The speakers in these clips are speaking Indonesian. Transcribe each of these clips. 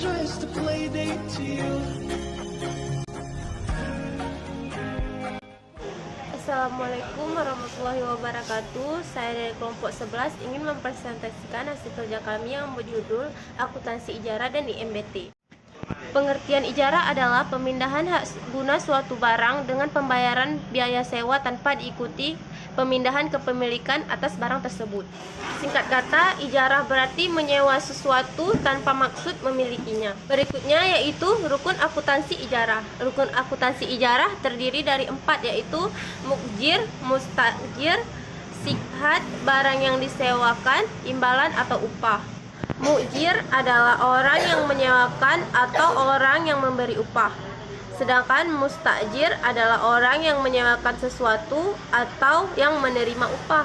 tries to play date to you. Assalamualaikum warahmatullahi wabarakatuh. Saya dari kelompok 11 ingin mempresentasikan hasil kerja kami yang berjudul Akuntansi Ijarah dan IMBT. Pengertian ijarah adalah pemindahan hak guna suatu barang dengan pembayaran biaya sewa tanpa diikuti pemindahan kepemilikan atas barang tersebut. Singkat kata, ijarah berarti menyewa sesuatu tanpa maksud memilikinya. Berikutnya yaitu rukun akuntansi ijarah. Rukun akuntansi ijarah terdiri dari 4, yaitu mukjir, mustajir, sikhat, barang yang disewakan, imbalan atau upah. Mukjir adalah orang yang menyewakan atau orang yang memberi upah. Sedangkan mustajir adalah orang yang menyewakan sesuatu atau yang menerima upah.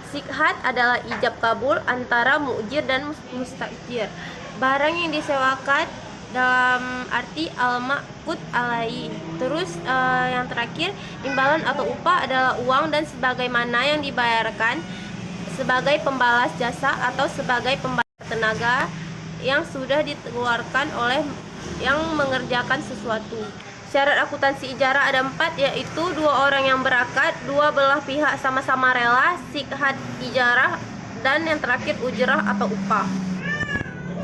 Sikhat adalah ijab kabul antara mukjir dan mustajir. Barang yang disewakan dalam arti al-ma'qud alaihi. Terus yang terakhir, imbalan atau upah adalah uang dan sebagaimana yang dibayarkan sebagai pembalas jasa atau sebagai pembalas tenaga yang sudah dikeluarkan oleh yang mengerjakan sesuatu. Syarat akuntansi ijarah ada 4, yaitu 2 orang yang berakad, 2 belah pihak sama-sama rela, sikhat ijarah, dan yang terakhir ujrah atau upah.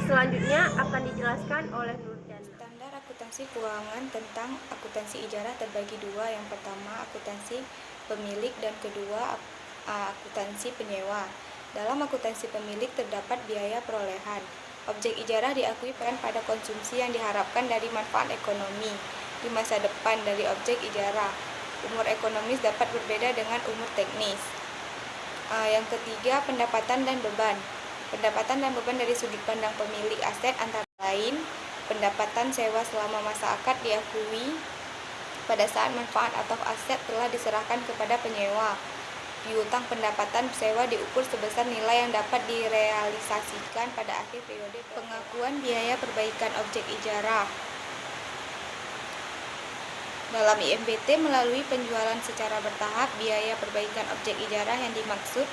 Selanjutnya akan dijelaskan oleh Nurjana. Standar akuntansi keuangan tentang akuntansi ijarah terbagi 2. Yang pertama akuntansi pemilik dan kedua akuntansi penyewa. Dalam akuntansi pemilik terdapat biaya perolehan. Objek ijarah diakui peran pada konsumsi yang diharapkan dari manfaat ekonomi di masa depan dari objek ijarah. Umur ekonomis dapat berbeda dengan umur teknis. Yang ketiga, pendapatan dan beban. Pendapatan dan beban dari sudut pandang pemilik aset antara lain, pendapatan sewa selama masa akad diakui pada saat manfaat atau aset telah diserahkan kepada penyewa. Piutang pendapatan sewa diukur sebesar nilai yang dapat direalisasikan pada akhir periode. Pengakuan biaya perbaikan objek ijarah. Dalam IMBT melalui penjualan secara bertahap, biaya perbaikan objek ijarah yang dimaksud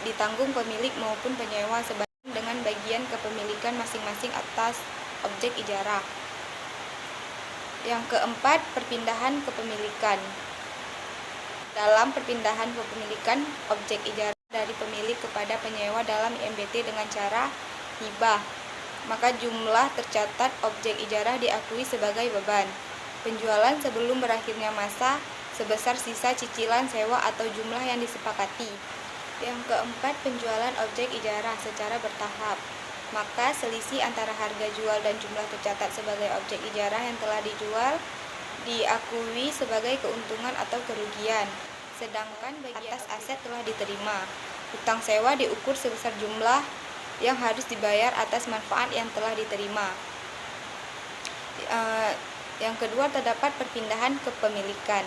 ditanggung pemilik maupun penyewa sebanding dengan bagian kepemilikan masing-masing atas objek ijarah. Yang keempat, perpindahan kepemilikan. Dalam perpindahan kepemilikan objek ijarah dari pemilik kepada penyewa dalam IMBT dengan cara hibah, maka jumlah tercatat objek ijarah diakui sebagai beban. Penjualan sebelum berakhirnya masa sebesar sisa cicilan sewa atau jumlah yang disepakati. Yang keempat, penjualan objek ijarah secara bertahap, maka selisih antara harga jual dan jumlah tercatat sebagai objek ijarah yang telah dijual diakui sebagai keuntungan atau kerugian, sedangkan bagian atas aset telah diterima. Hutang sewa diukur sebesar jumlah yang harus dibayar atas manfaat yang telah diterima. Yang kedua, terdapat perpindahan kepemilikan.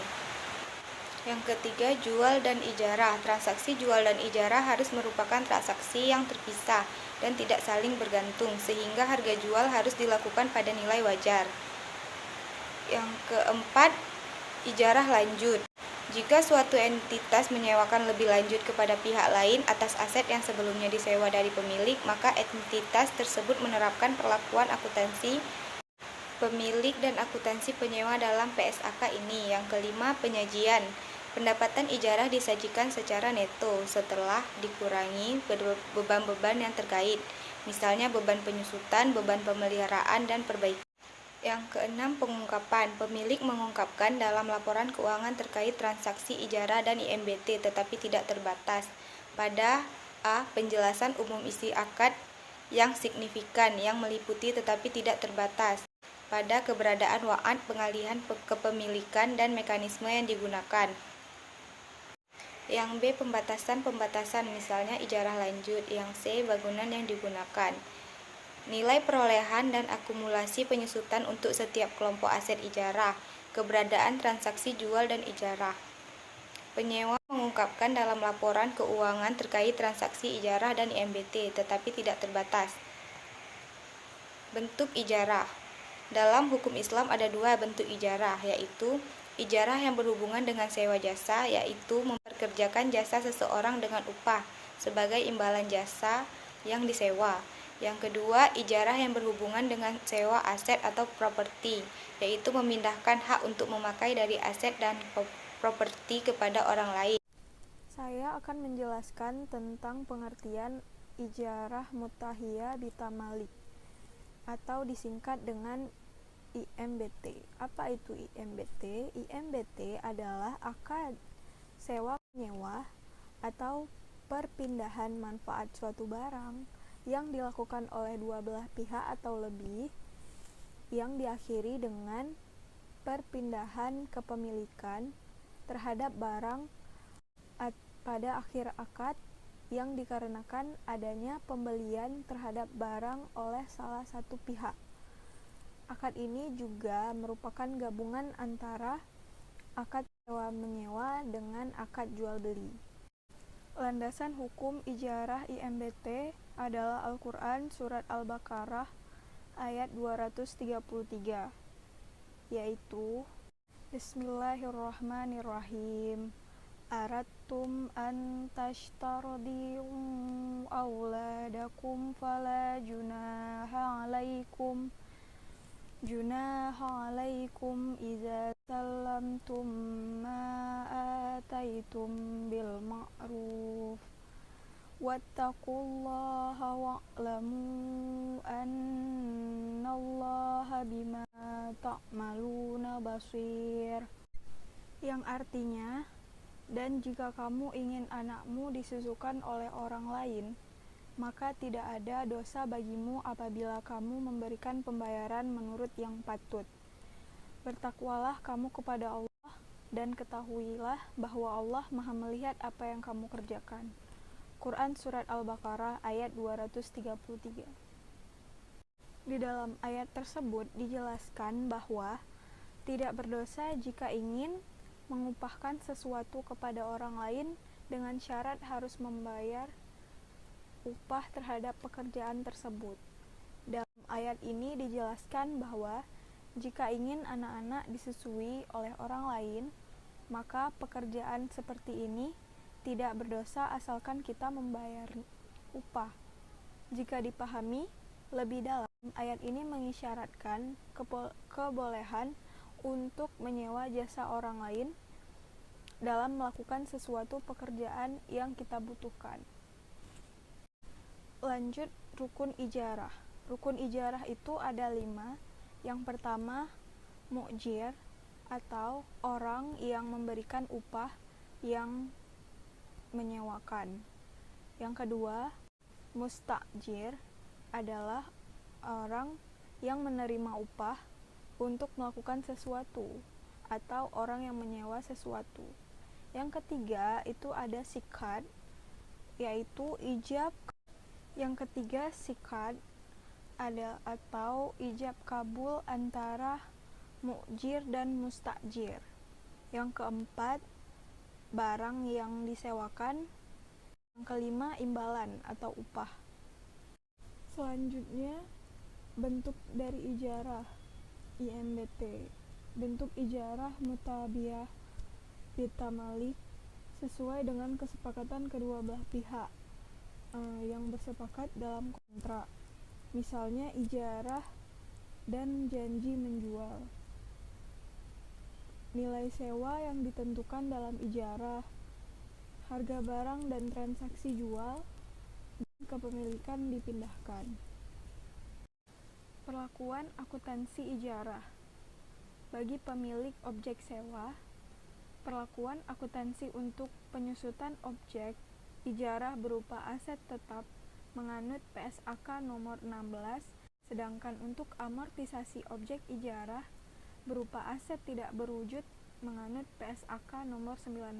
Yang ketiga, jual dan ijarah. Transaksi jual dan ijarah harus merupakan transaksi yang terpisah dan tidak saling bergantung, sehingga harga jual harus dilakukan pada nilai wajar. Yang keempat, ijarah lanjut. Jika suatu entitas menyewakan lebih lanjut kepada pihak lain atas aset yang sebelumnya disewa dari pemilik, maka entitas tersebut menerapkan perlakuan akuntansi pemilik dan akuntansi penyewa dalam PSAK ini. Yang kelima, penyajian. Pendapatan ijarah disajikan secara neto setelah dikurangi beban-beban yang terkait, misalnya beban penyusutan, beban pemeliharaan, dan perbaikan. Yang keenam, pengungkapan. Pemilik mengungkapkan dalam laporan keuangan terkait transaksi ijarah dan IMBT, tetapi tidak terbatas pada A. Penjelasan umum isi akad yang signifikan yang meliputi tetapi tidak terbatas pada keberadaan wa'ad, pengalihan kepemilikan, dan mekanisme yang digunakan. Yang B. Pembatasan, misalnya ijarah lanjut. Yang C. Bangunan yang digunakan. Nilai perolehan dan akumulasi penyusutan untuk setiap kelompok aset ijarah, keberadaan transaksi jual dan ijarah. Penyewa mengungkapkan dalam laporan keuangan terkait transaksi ijarah dan IMBT, tetapi tidak terbatas. Bentuk ijarah. Dalam hukum Islam ada 2 bentuk ijarah, yaitu ijarah yang berhubungan dengan sewa jasa, yaitu memperkerjakan jasa seseorang dengan upah sebagai imbalan jasa yang disewa. Yang kedua, ijarah yang berhubungan dengan sewa aset atau properti, yaitu memindahkan hak untuk memakai dari aset dan properti kepada orang lain. Saya akan menjelaskan tentang pengertian ijarah mutahiyah bitamalik atau disingkat dengan IMBT. Apa itu IMBT? IMBT adalah akad sewa menyewa atau perpindahan manfaat suatu barang yang dilakukan oleh dua belah pihak atau lebih, yang diakhiri dengan perpindahan kepemilikan terhadap barang pada akhir akad, yang dikarenakan adanya pembelian terhadap barang oleh salah satu pihak. Akad ini juga merupakan gabungan antara akad sewa-menyewa dengan akad jual-beli. Landasan hukum ijarah IMBT adalah Al-Quran Surat Al-Baqarah ayat 233, yaitu Bismillahirrahmanirrahim. Aradtum an tashtardiu auladakum fala junaha alaikum idza sallamtum ma ataitum bil ma'ruf wattaqullaha wa'lamu annallaha bima ta'maluna basir, yang artinya, dan jika kamu ingin anakmu disusukan oleh orang lain, maka tidak ada dosa bagimu apabila kamu memberikan pembayaran menurut yang patut. Bertakwalah kamu kepada Allah, dan ketahuilah bahwa Allah Maha melihat apa yang kamu kerjakan. Quran Surat Al-Baqarah ayat 233. Di dalam ayat tersebut dijelaskan bahwa tidak berdosa jika ingin mengupahkan sesuatu kepada orang lain dengan syarat harus membayar upah terhadap pekerjaan tersebut. Dalam ayat ini dijelaskan bahwa jika ingin anak-anak disusui oleh orang lain, maka pekerjaan seperti ini tidak berdosa asalkan kita membayar upah. Jika dipahami lebih dalam, ayat ini mengisyaratkan kebolehan untuk menyewa jasa orang lain dalam melakukan sesuatu pekerjaan yang kita butuhkan. Lanjut, rukun ijarah. Rukun ijarah itu ada 5. Yang pertama, mu'jir atau orang yang memberikan upah yang menyewakan. Yang kedua, musta'jir adalah orang yang menerima upah untuk melakukan sesuatu atau orang yang menyewa sesuatu. Yang ketiga, itu ada sikat, yaitu ijab. Yang ketiga, sikat ada atau ijab kabul antara mu'jir dan mustajir. Yang keempat, barang yang disewakan. Yang kelima, imbalan atau upah. Selanjutnya, bentuk dari ijarah IMBT. Bentuk ijarah mutabiyah bitamalik sesuai dengan kesepakatan kedua belah pihak yang bersepakat dalam kontrak, misalnya ijarah dan janji menjual. Nilai sewa yang ditentukan dalam ijarah, harga barang dan transaksi jual, dan kepemilikan dipindahkan. Perlakuan akuntansi ijarah. Bagi pemilik objek sewa, perlakuan akuntansi untuk penyusutan objek ijarah berupa aset tetap menganut PSAK nomor 16, sedangkan untuk amortisasi objek ijarah berupa aset tidak berwujud menganut PSAK nomor 19.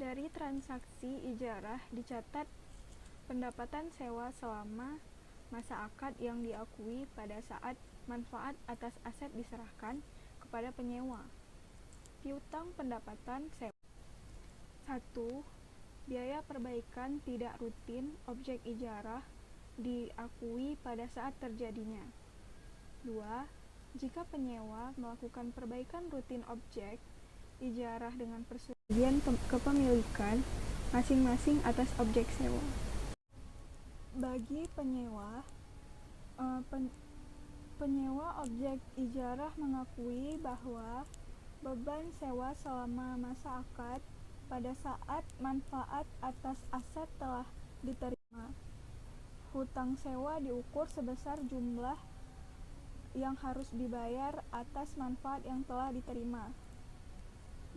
Dari transaksi ijarah dicatat pendapatan sewa selama masa akad yang diakui pada saat manfaat atas aset diserahkan kepada penyewa. Piutang pendapatan sewa. 1. Biaya perbaikan tidak rutin objek ijarah diakui pada saat terjadinya. 2. Jika penyewa melakukan perbaikan rutin objek ijarah dengan persetujuan kepemilikan masing-masing atas objek sewa. Bagi penyewa, penyewa objek ijarah mengakui bahwa beban sewa selama masa akad pada saat manfaat atas aset telah diterima. Hutang sewa diukur sebesar jumlah yang harus dibayar atas manfaat yang telah diterima.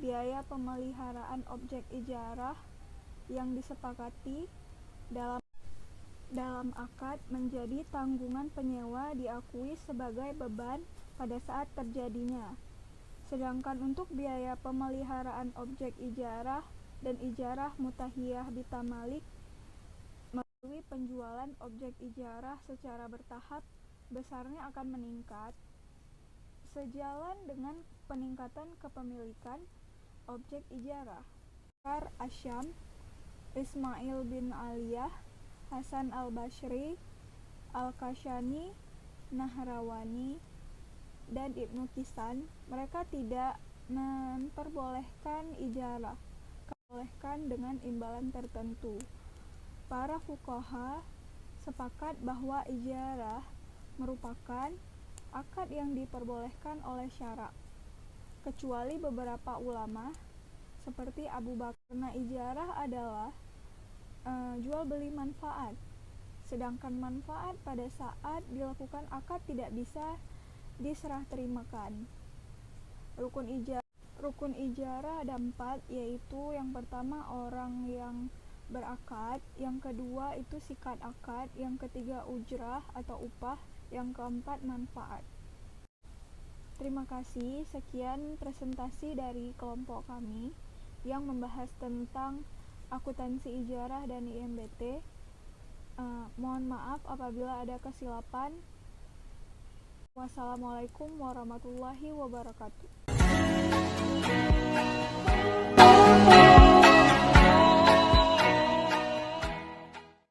Biaya pemeliharaan objek ijarah yang disepakati dalam akad menjadi tanggungan penyewa diakui sebagai beban pada saat terjadinya. Sedangkan untuk biaya pemeliharaan objek ijarah dan ijarah mutahiyah bitamalik melalui penjualan objek ijarah secara bertahap, besarnya akan meningkat sejalan dengan peningkatan kepemilikan objek ijarah. Bakar Asyam, Ismail bin Aliyah, Hasan al-Basri, Al-Kashani, Nahrawani, dan Ibnu Kisan, mereka tidak memperbolehkan ijarah, membolehkan dengan imbalan tertentu. Para fuqaha sepakat bahwa ijarah merupakan akad yang diperbolehkan oleh syara, kecuali beberapa ulama seperti Abu Bakar, karena ijarah adalah jual beli manfaat, sedangkan manfaat pada saat dilakukan akad tidak bisa diserah terimakan. Rukun ijarah ada 4, yaitu yang pertama orang yang berakad, yang kedua itu sikat akad, yang ketiga ujrah atau upah, yang keempat manfaat. Terima kasih, sekian presentasi dari kelompok kami yang membahas tentang akuntansi ijarah dan IMBT. Mohon maaf apabila ada kesilapan. Wassalamualaikum warahmatullahi wabarakatuh.